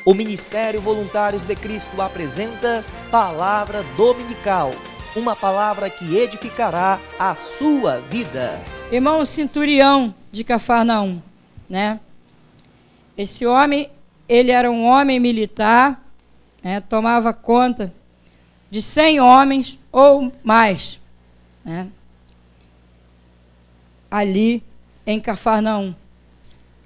O Ministério Voluntários de Cristo apresenta Palavra Dominical, uma palavra que edificará a sua vida. Irmão, o centurião de Cafarnaum, né? Esse homem, ele era um homem militar, né? Tomava conta de 100 homens ou mais, né? Ali em Cafarnaum.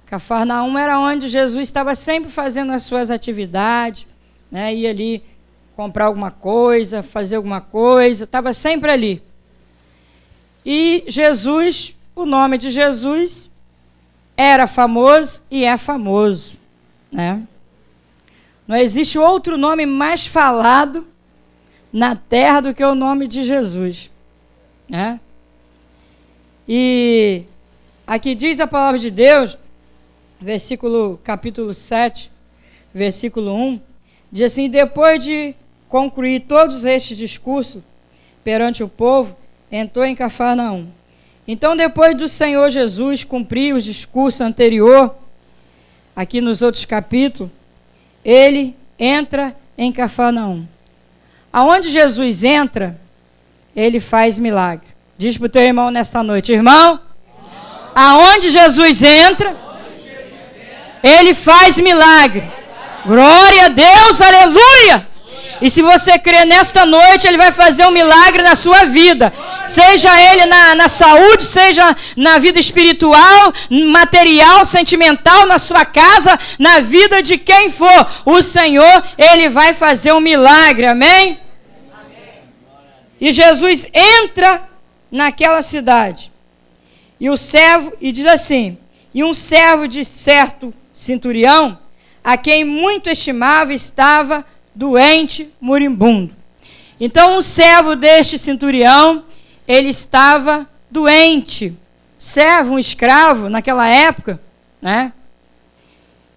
Cafarnaum era onde Jesus estava sempre fazendo as suas atividades, né? Ia ali comprar alguma coisa, fazer alguma coisa, estava sempre ali. E Jesus, o nome de Jesus, era famoso e é famoso, né? Não existe outro nome mais falado na terra do que o nome de Jesus, né? E aqui diz a palavra de Deus, capítulo 7, versículo 1, diz assim: depois de concluir todos estes discursos perante o povo, entrou em Cafarnaum. Então, depois do Senhor Jesus cumprir o discurso anterior, aqui nos outros capítulos, ele entra em Cafarnaum. Aonde Jesus entra, ele faz milagre. Diz para o teu irmão nessa noite: irmão, aonde Jesus entra, ele faz milagre. Glória a Deus, aleluia! E se você crê nesta noite, ele vai fazer um milagre na sua vida. Seja ele na saúde, seja na vida espiritual, material, sentimental, na sua casa, na vida de quem for. O Senhor, ele vai fazer um milagre, amém? E Jesus entra naquela cidade. E diz assim: e um servo de certo centurião, a quem muito estimava, estava doente, moribundo. Então, um servo deste centurião, ele estava doente. Servo, um escravo, naquela época, né?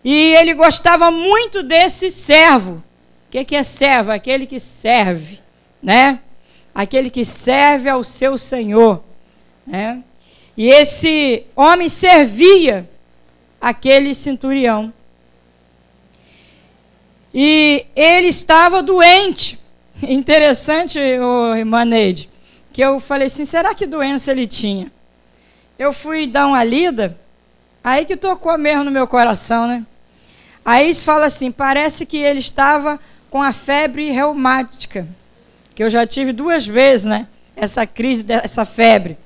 E ele gostava muito desse servo. O que é servo? Aquele que serve, né? Aquele que serve ao seu Senhor, né? E esse homem servia aquele centurião. E ele estava doente. Interessante, irmã Neide, que eu falei assim: será que doença ele tinha? Eu fui dar uma lida, aí que tocou mesmo no meu coração, né? Aí fala assim: parece que ele estava com a febre reumática, que eu já tive 2 vezes, né? Essa crise, essa febre.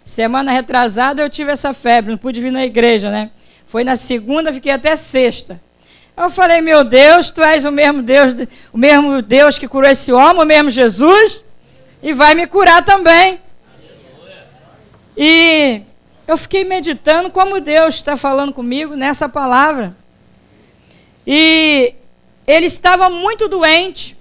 Semana retrasada eu tive essa febre, não pude vir na igreja, né? Foi na segunda, fiquei até sexta. Eu falei: meu Deus, tu és o mesmo Deus que curou esse homem, o mesmo Jesus, e vai me curar também. E eu fiquei meditando como Deus está falando comigo nessa palavra. E ele estava muito doente,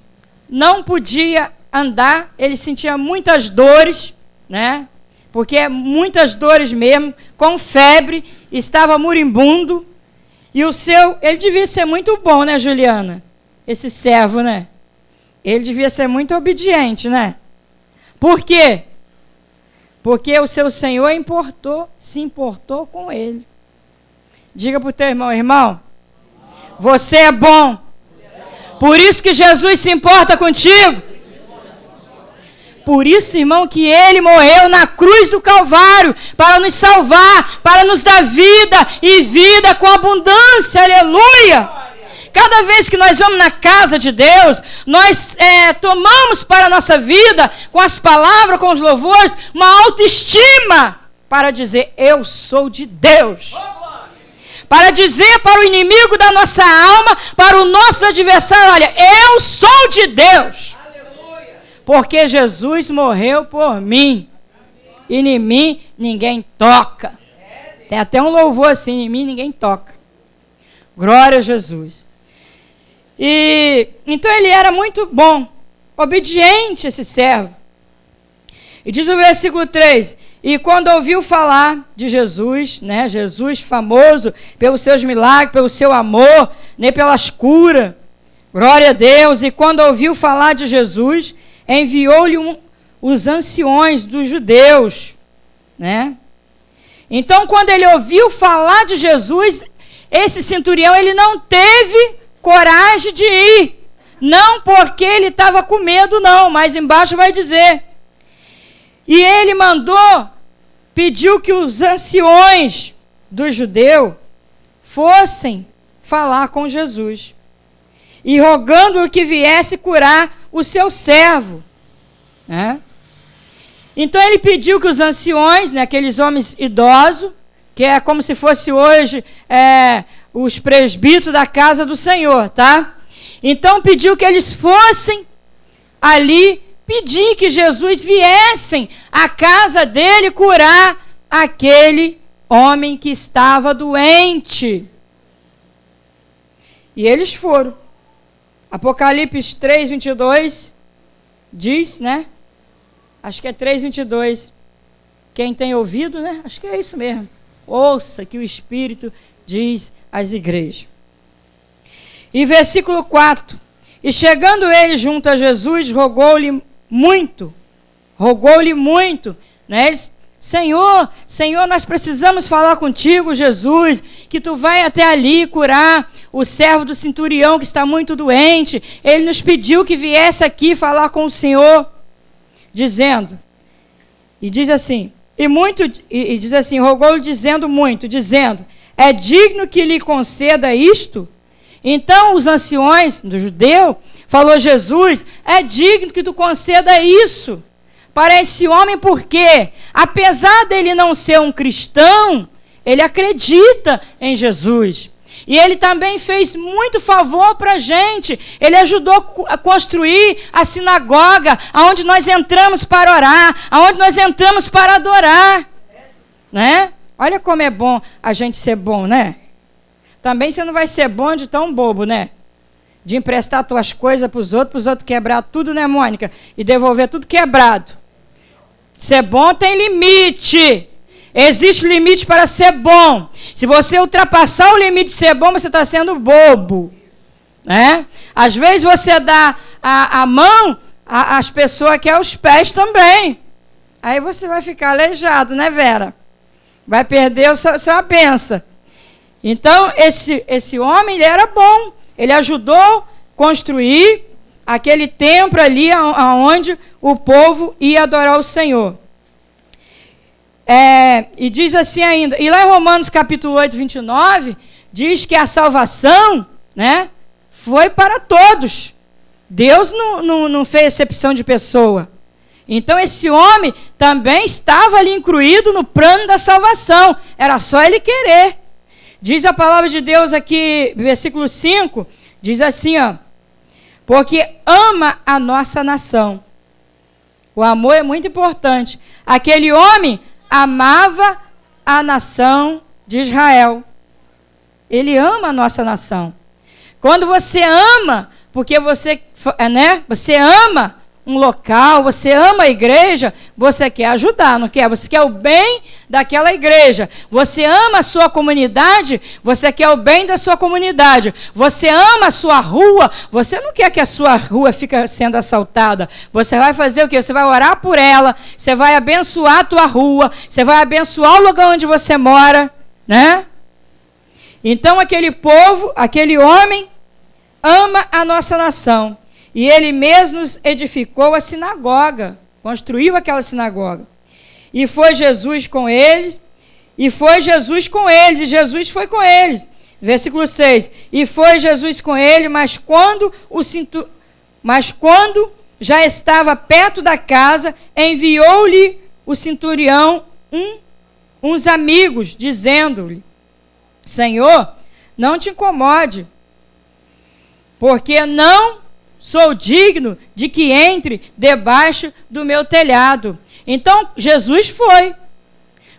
não podia andar, ele sentia muitas dores, né? Porque muitas dores mesmo, com febre, estava moribundo. E ele devia ser muito bom, né, Juliana? Esse servo, né? Ele devia ser muito obediente, né? Por quê? Porque o seu Senhor se importou com ele. Diga para o teu irmão: irmão, você é bom. Por isso que Jesus se importa contigo. Por isso, irmão, que ele morreu na cruz do Calvário, para nos salvar, para nos dar vida, e vida com abundância, aleluia! Cada vez que nós vamos na casa de Deus, nós tomamos para a nossa vida, com as palavras, com os louvores, uma autoestima, para dizer: eu sou de Deus. Para dizer para o inimigo da nossa alma, para o nosso adversário: olha, eu sou de Deus. Porque Jesus morreu por mim. E em mim ninguém toca. Tem até um louvor assim: em mim ninguém toca. Glória a Jesus. E então ele era muito bom, obediente, esse servo. E diz o versículo 3: e quando ouviu falar de Jesus, né, Jesus famoso pelos seus milagres, pelo seu amor, né, pelas curas, glória a Deus, e quando ouviu falar de Jesus, enviou-lhe os anciões dos judeus, né? Então, quando ele ouviu falar de Jesus, esse centurião, ele não teve coragem de ir. Não porque ele estava com medo, não, mas embaixo vai dizer. E ele pediu que os anciões do judeu fossem falar com Jesus. E rogando-o que viesse curar o seu servo. Né? Então ele pediu que os anciões, né, aqueles homens idosos, que é como se fosse hoje os presbíteros da casa do Senhor, tá? Então pediu que eles fossem ali pedir que Jesus viessem à casa dele curar aquele homem que estava doente. E eles foram. Apocalipse 3:22 diz, né? Acho que é 3:22. Quem tem ouvido, né? Acho que é isso mesmo. Ouça que o Espírito diz às igrejas. E versículo 4. E chegando ele junto a Jesus, rogou-lhe muito, né? Senhor, nós precisamos falar contigo, Jesus, que tu vai até ali curar o servo do centurião que está muito doente. Ele nos pediu que viesse aqui falar com o Senhor, dizendo, e diz assim, e diz assim, rogou-lhe dizendo muito, dizendo, é digno que lhe conceda isto? Então os anciões do judeu falou Jesus, é digno que tu conceda isso para esse homem, porque apesar dele não ser um cristão, ele acredita em Jesus. E ele também fez muito favor para a gente. Ele ajudou a construir a sinagoga, onde nós entramos para orar, onde nós entramos para adorar. Né? Olha como é bom a gente ser bom, né? Também você não vai ser bom de tão bobo, né? De emprestar tuas coisas para os outros quebrar tudo, né, Mônica? E devolver tudo quebrado. Ser bom tem limite. Existe limite para ser bom. Se você ultrapassar o limite de ser bom, você está sendo bobo. Né? Às vezes você dá a mão às pessoas que é os pés também. Aí você vai ficar aleijado, né, Vera? Vai perder a sua bênção. Então, esse homem, ele era bom. Ele ajudou a construir aquele templo ali onde o povo ia adorar o Senhor. E diz assim ainda, e lá em Romanos capítulo 8, 29, diz que a salvação, né, foi para todos. Deus não fez exceção de pessoa. Então esse homem também estava ali incluído no plano da salvação. Era só ele querer. Diz a palavra de Deus aqui, versículo 5, diz assim, ó, porque ama a nossa nação. O amor é muito importante. Aquele homem amava a nação de Israel. Ele ama a nossa nação. Quando você ama, porque você ama um local, você ama a igreja, você quer ajudar, não quer? Você quer o bem daquela igreja. Você ama a sua comunidade, você quer o bem da sua comunidade. Você ama a sua rua, você não quer que a sua rua fique sendo assaltada. Você vai fazer o quê? Você vai orar por ela, você vai abençoar a tua rua, você vai abençoar o lugar onde você mora, né? Então aquele povo, aquele homem, ama a nossa nação. E ele mesmo edificou a sinagoga, construiu aquela sinagoga. E foi Jesus com eles, e Jesus foi com eles. Versículo 6. E foi Jesus com ele, mas quando já estava perto da casa, enviou-lhe o centurião uns amigos, dizendo-lhe, Senhor, não te incomode, porque não sou digno de que entre debaixo do meu telhado. Então, Jesus foi.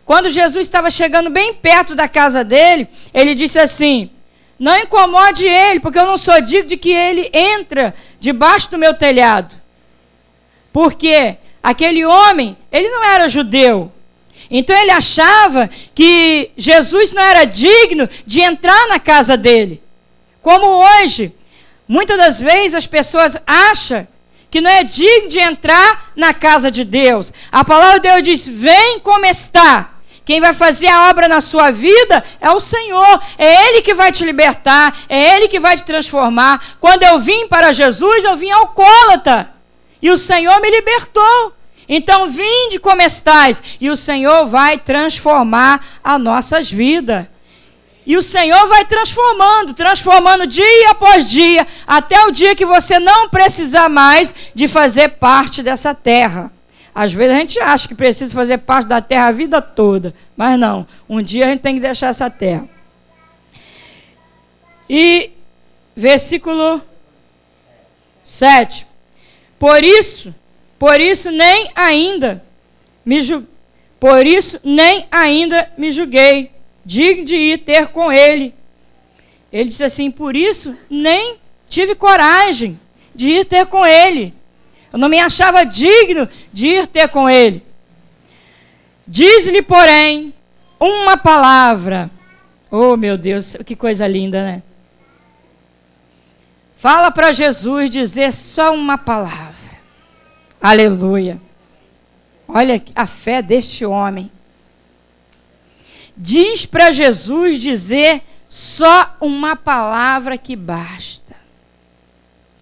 Quando Jesus estava chegando bem perto da casa dele, ele disse assim, não incomode ele, porque eu não sou digno de que ele entre debaixo do meu telhado. Porque aquele homem, ele não era judeu. Então ele achava que Jesus não era digno de entrar na casa dele. Como hoje, muitas das vezes as pessoas acham que não é digno de entrar na casa de Deus. A palavra de Deus diz, vem como está, Quem vai fazer a obra na sua vida é o Senhor. É Ele que vai te libertar, é Ele que vai te transformar. Quando eu vim para Jesus, eu vim alcoólatra. E o Senhor me libertou. Então, vinde como estais. E o Senhor vai transformar as nossas vidas. E o Senhor vai transformando dia após dia, até o dia que você não precisar mais de fazer parte dessa terra. Às vezes a gente acha que precisa fazer parte da terra a vida toda, mas não. Um dia a gente tem que deixar essa terra. E versículo 7. Por isso nem ainda me julguei digno de ir ter com ele. Ele disse assim: por isso nem tive coragem de ir ter com ele. Eu não me achava digno de ir ter com ele. Diz-lhe, porém, uma palavra. Oh, meu Deus, que coisa linda, né? Fala para Jesus dizer só uma palavra. Aleluia. Olha a fé deste homem. Diz para Jesus dizer só uma palavra que basta.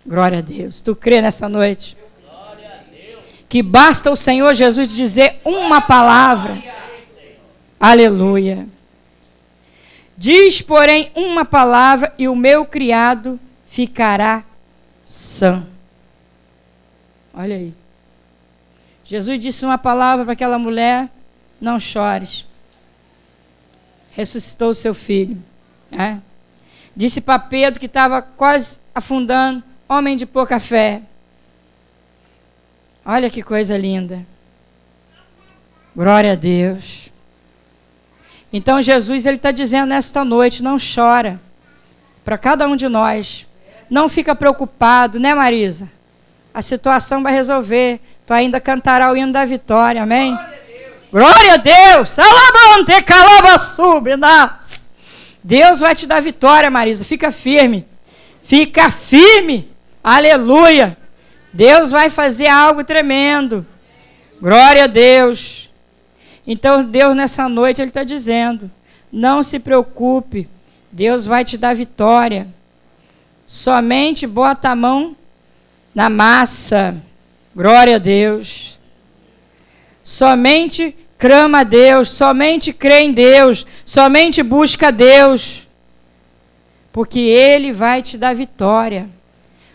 Glória a Deus. Tu crê nessa noite? Glória a Deus. Que basta o Senhor Jesus dizer uma palavra. Aleluia. Diz, porém, uma palavra e o meu criado ficará sã. Olha aí. Jesus disse uma palavra para aquela mulher: não chores. Ressuscitou o seu filho. Né? Disse para Pedro, que estava quase afundando: homem de pouca fé. Olha que coisa linda. Glória a Deus. Então Jesus, ele está dizendo nesta noite: não chora. Para cada um de nós. Não fica preocupado, né, Marisa? A situação vai resolver. Tu ainda cantará o hino da vitória, amém? Glória a Deus! Deus vai te dar vitória, Marisa. Fica firme. Fica firme. Aleluia. Deus vai fazer algo tremendo. Glória a Deus. Então, Deus nessa noite, ele está dizendo: não se preocupe. Deus vai te dar vitória. Somente bota a mão na massa. Glória a Deus. Somente clama a Deus, somente crê em Deus, somente busca a Deus, porque Ele vai te dar vitória.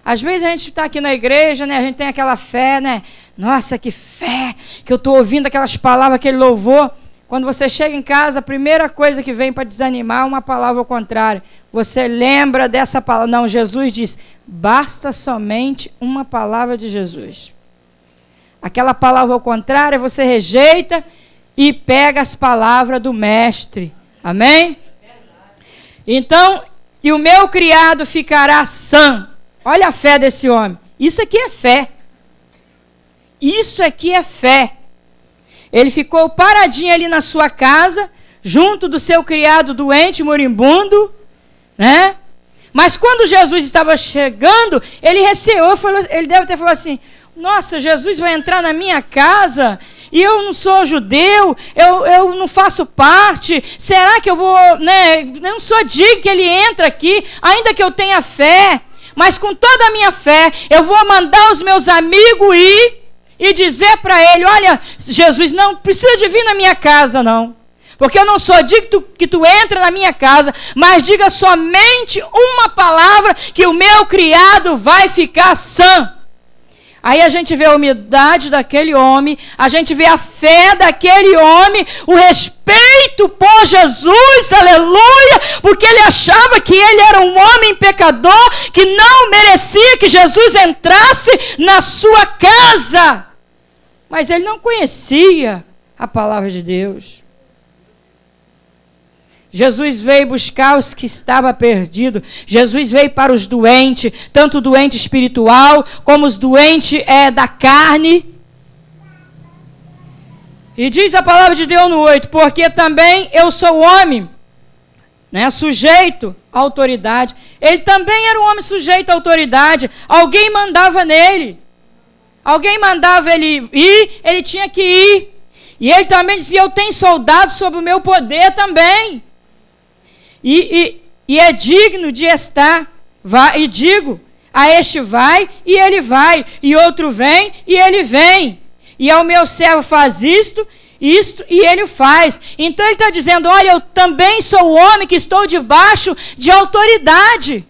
Às vezes a gente está aqui na igreja, né? A gente tem aquela fé, né? Nossa, que fé, que eu estou ouvindo aquelas palavras, aquele louvor. Quando você chega em casa, a primeira coisa que vem para desanimar é uma palavra ao contrário. Você lembra dessa palavra. Não, Jesus diz: basta somente uma palavra de Jesus. Aquela palavra ao contrário, você rejeita e pega as palavras do mestre. Amém? Então, e o meu criado ficará sã. Olha a fé desse homem. Isso aqui é fé. Isso aqui é fé. Ele ficou paradinho ali na sua casa, junto do seu criado doente, moribundo, né? Mas quando Jesus estava chegando, ele receou, ele deve ter falado assim: nossa, Jesus vai entrar na minha casa e eu não sou judeu, eu não faço parte, será que eu vou, né? Eu não sou digno que ele entre aqui, ainda que eu tenha fé, mas com toda a minha fé, eu vou mandar os meus amigos ir e dizer para ele: olha, Jesus, não precisa de vir na minha casa, não. Porque eu não sou digno que tu entre na minha casa, mas diga somente uma palavra que o meu criado vai ficar sã. Aí a gente vê a humildade daquele homem, a gente vê a fé daquele homem, o respeito por Jesus, aleluia, porque ele achava que ele era um homem pecador, que não merecia que Jesus entrasse na sua casa. Mas ele não conhecia a palavra de Deus. Jesus veio buscar os que estavam perdidos. Jesus veio para os doentes, tanto o doente espiritual, como os doentes da carne. E diz a palavra de Deus no 8, porque também eu sou homem, né, sujeito à autoridade. Ele também era um homem sujeito à autoridade. Alguém mandava nele. Alguém mandava ele ir, ele tinha que ir. E ele também dizia, eu tenho soldados sob o meu poder também. E é digno de estar. Vai, e digo, a este vai, e ele vai. E outro vem, e ele vem. E ao meu servo faz isto, e ele faz. Então ele está dizendo, olha, eu também sou o homem que estou debaixo de autoridade.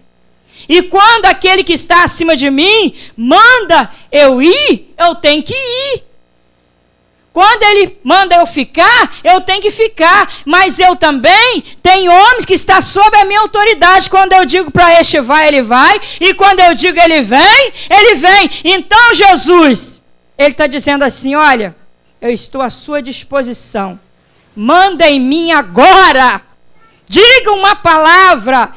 E quando aquele que está acima de mim manda eu ir, eu tenho que ir. Quando ele manda eu ficar, eu tenho que ficar. Mas eu também tenho homens que estão sob a minha autoridade. Quando eu digo para este vai, ele vai. E quando eu digo ele vem, ele vem. Então Jesus, ele está dizendo assim, olha, eu estou à sua disposição. Manda em mim agora. Diga uma palavra.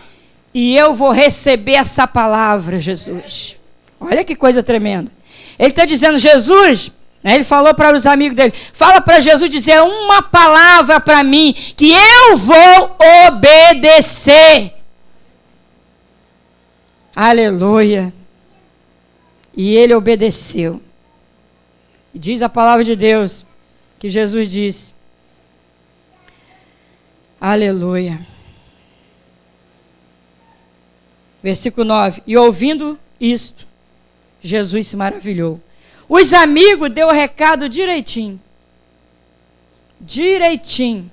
E eu vou receber essa palavra, Jesus. Olha que coisa tremenda. Ele está dizendo, Jesus, né, ele falou para os amigos dele, fala para Jesus dizer uma palavra para mim, que eu vou obedecer. Aleluia. E ele obedeceu. E diz a palavra de Deus, que Jesus disse, aleluia. Versículo 9. E ouvindo isto, Jesus se maravilhou. Os amigos deu o recado direitinho. Direitinho.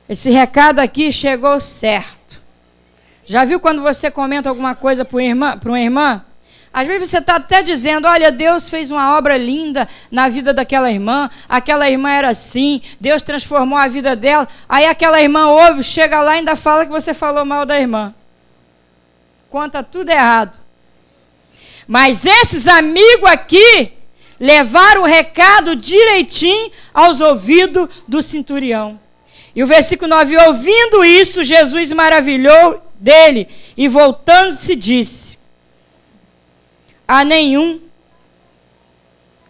Esse recado aqui chegou certo. Já viu quando você comenta alguma coisa para uma irmã? Às vezes você está até dizendo, olha, Deus fez uma obra linda na vida daquela irmã, aquela irmã era assim, Deus transformou a vida dela, aí aquela irmã ouve, chega lá e ainda fala que você falou mal da irmã. Conta tudo errado. Mas esses amigos aqui levaram o recado direitinho aos ouvidos do centurião. E o versículo 9, ouvindo isso, Jesus maravilhou dele e voltando-se disse, a nenhum,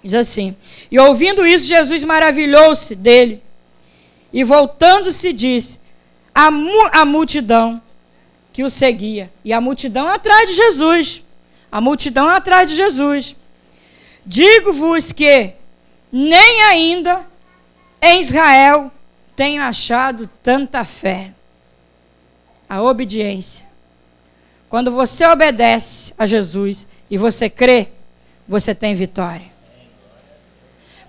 diz assim, e ouvindo isso, Jesus maravilhou-se dele, e voltando-se disse, a multidão que o seguia, e a multidão atrás de Jesus, a multidão atrás de Jesus, digo-vos que nem ainda em Israel tenho achado tanta fé, a obediência, quando você obedece a Jesus, e você crê, você tem vitória.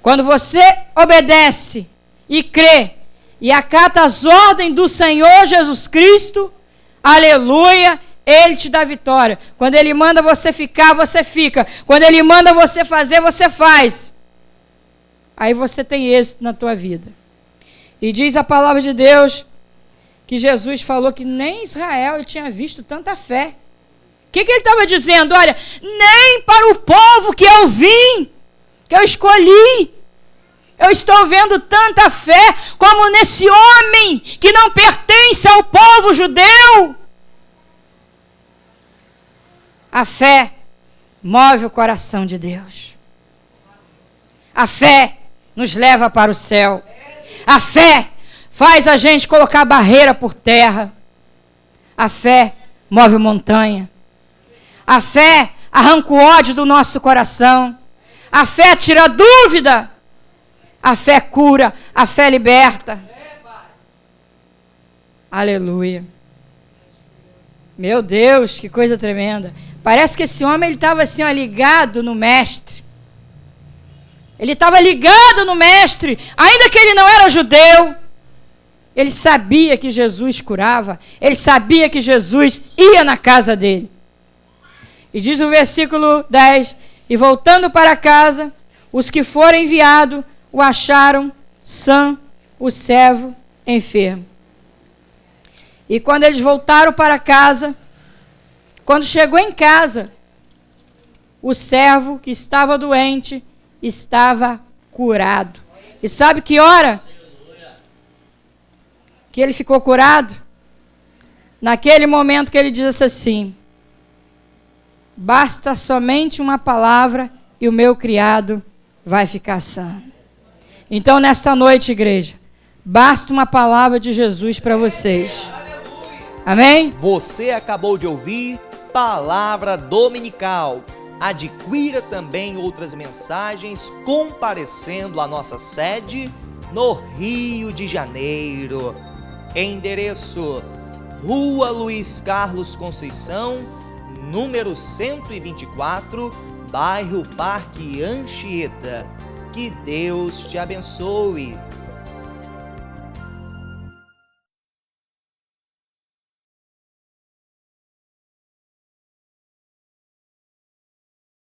Quando você obedece e crê e acata as ordens do Senhor Jesus Cristo, aleluia, Ele te dá vitória. Quando Ele manda você ficar, você fica. Quando Ele manda você fazer, você faz. Aí você tem êxito na tua vida. E diz a palavra de Deus que Jesus falou que nem em Israel ele tinha visto tanta fé. O que ele estava dizendo? Olha, nem para o povo que eu vim, que eu escolhi, eu estou vendo tanta fé como nesse homem que não pertence ao povo judeu. A fé move o coração de Deus. A fé nos leva para o céu. A fé faz a gente colocar barreira por terra. A fé move montanha. A fé arranca o ódio do nosso coração. A fé tira a dúvida. A fé cura. A fé liberta. Aleluia. Meu Deus, que coisa tremenda. Parece que esse homem estava assim, ó, ligado no mestre. Ele estava ligado no mestre. Ainda que ele não era judeu. Ele sabia que Jesus curava. Ele sabia que Jesus ia na casa dele. E diz o versículo 10, e voltando para casa, os que foram enviados o acharam sã, o servo enfermo. E quando eles voltaram para casa, quando chegou em casa, o servo que estava doente estava curado. E sabe que hora que ele ficou curado? Naquele momento que ele diz assim, basta somente uma palavra e o meu criado vai ficar sã. Então, nesta noite, igreja, basta uma palavra de Jesus para vocês. Amém? Você acabou de ouvir Palavra Dominical. Adquira também outras mensagens comparecendo à nossa sede no Rio de Janeiro. Endereço: Rua Luiz Carlos Conceição, número 124, bairro Parque Anchieta. Que Deus te abençoe.